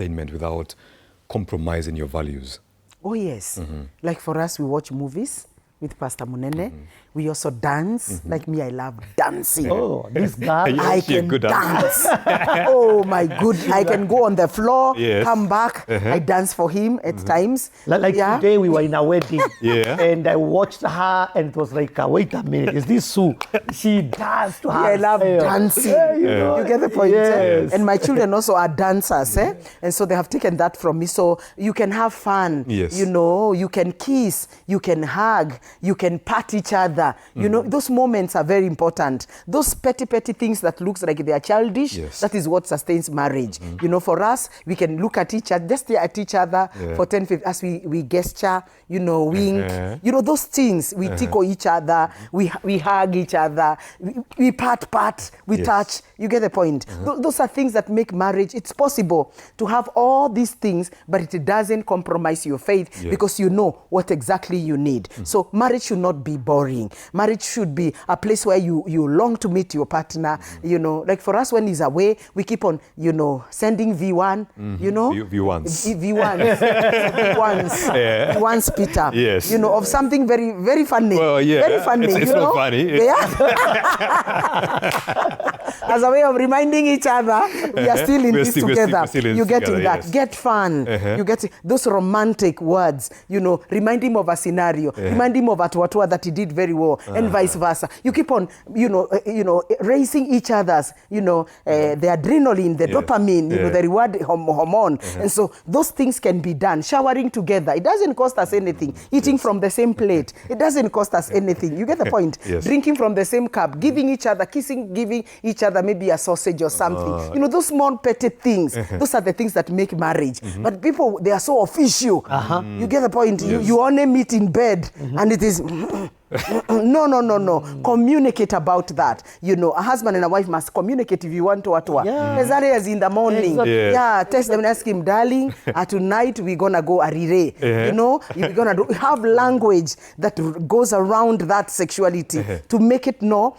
entertainment without compromising your values? Oh, yes. Like for us, we watch movies with Pastor Munene. We also dance. Like me, I love dancing. Oh, this girl. I can dance. Oh my good. I can go on the floor, come back. I dance for him at times. Like today we were in a wedding. And I watched her and it was like, wait a minute, is this Sue? She danced to her. I love dancing. You get the point? Yes. And my children also are dancers. And so they have taken that from me. So you can have fun. You know, you can kiss, you can hug, you can pat each other. You know, those moments are very important. Those petty things that looks like they are childish, that is what sustains marriage. You know, for us, we can look at each other, just stare at each other for 10, 15, as we gesture, you know, wink. You know, those things, we tickle each other, we hug each other, we pat, we touch. You get the point? Those are things that make marriage. It's possible to have all these things, but it doesn't compromise your faith because you know what exactly you need. So marriage should not be boring. Marriage should be a place where you long to meet your partner. You know, like for us when he's away, we keep on, you know, sending V1, you know. V1s. V1s, Peter. Yes. You know, of something very, very funny. Well, yeah. Very funny. It's you know? not funny. As a way of reminding each other, we are still in this together. You get in that. Yes. Get fun. You get those romantic words, you know, remind him of a scenario, remind him of a tuatua that he did very well, and vice versa. You keep on, you know, raising each other's, you know, the adrenaline, the dopamine, you know, the reward hormone. And so those things can be done. Showering together, it doesn't cost us anything. Eating from the same plate, it doesn't cost us anything. You get the point? Drinking from the same cup, giving each other, kissing, giving each other maybe a sausage or something. You know, those small petty things, those are the things that make marriage. But people, they are so official. You get the point? You only meet in bed and it is... No. Communicate about that. You know, a husband and a wife must communicate if you want to. As in the morning. Text them and ask him, darling, tonight we're gonna go arire. You know, you're gonna have language that goes around that sexuality to make it more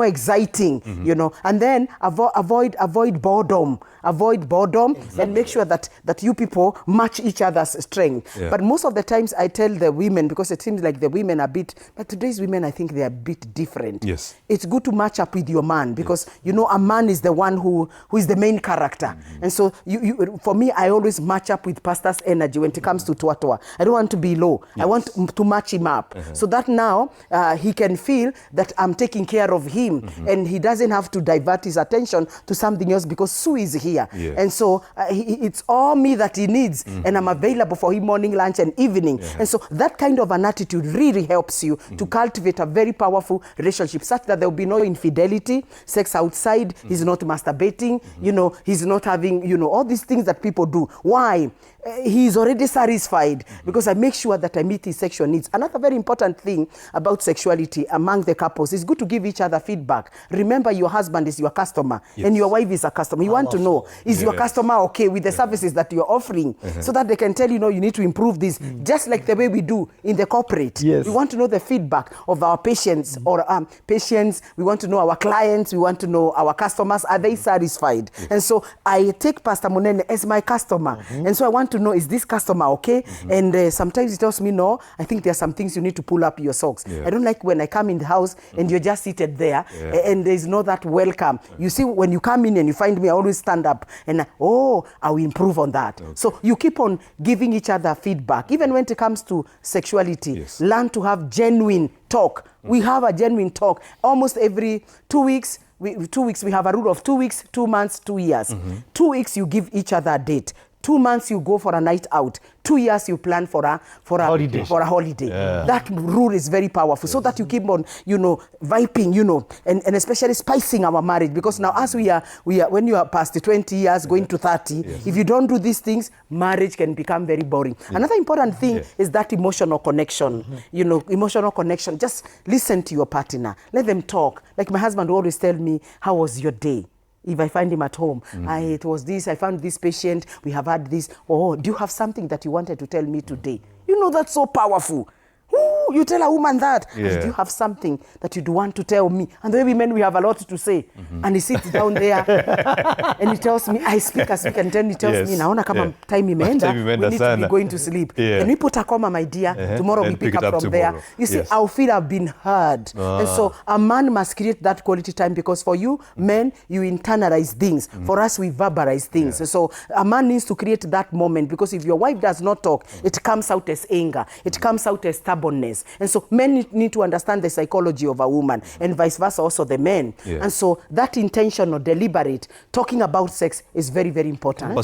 exciting. You know, and then avoid boredom. Avoid boredom and make sure that you people match each other's strength. But most of the times I tell the women, because it seems like the women are but today's women, I think they are a bit different. It's good to match up with your man because, you know, a man is the one who is the main character. And so for me, I always match up with pastor's energy when it comes to tuatua. I don't want to be low. I want to match him up so that now he can feel that I'm taking care of him and he doesn't have to divert his attention to something else because Sue is here. And so it's all me that he needs and I'm available for him morning, lunch and evening. And so that kind of an attitude really helps you to cultivate a very powerful relationship such that there will be no infidelity, sex outside, he's not masturbating, you know, he's not having, you know, all these things that people do. Why? He's already satisfied because I make sure that I meet his sexual needs. Another very important thing about sexuality among the couples is good to give each other feedback. Remember, your husband is your customer and your wife is a customer. You want to know, is your customer okay with the services that you're offering so that they can tell you, you need to improve this, just like the way we do in the corporate. We want to know the feedback of our patients or patients. We want to know our clients. We want to know our customers. Are they satisfied? And so I take Pastor Munene as my customer. And so I want to know, is this customer okay? And sometimes he tells me, no, I think there are some things you need to pull up your socks. I don't like when I come in the house and you're just seated there and there's no that welcome. You see, when you come in and you find me, I always stand up and I will improve on that. So you keep on giving each other feedback. Even when it comes to sexuality, learn to have genuine talk. We have a genuine talk almost every 2 weeks. We have a rule of 2 weeks, 2 months, 2 years. 2 weeks you give each other a date. 2 months you go for a night out. 2 years you plan for a holiday. That rule is very powerful so that you keep on, vibing, and especially spicing our marriage, because now as we are when you are past the 20 years going to 30, if you don't do these things, marriage can become very boring. Another important thing is that emotional connection. Emotional connection. Just listen to your partner. Let them talk. Like my husband will always tell me, how was your day? If I find him at home, it was this, I found this patient, we have had this. Oh, do you have something that you wanted to tell me today? That's so powerful. Ooh, you tell a woman that. Yeah. And do you have something that you'd want to tell me? And the way men, we have a lot to say. And he sits down there and he tells me, I speak, and then he tells me, naona kama time imeenda, we need to be going to sleep. Can we put a comma, my dear? Tomorrow Then we pick up from there. You see, I'll feel I've been heard. And so a man must create that quality time, because for you, men, you internalize things. For us, we verbalize things. So a man needs to create that moment, because if your wife does not talk, it comes out as anger. It comes out as stubbornness. And so men need to understand the psychology of a woman, and vice versa also the men. And so that intentional, deliberate, talking about sex is very, very important.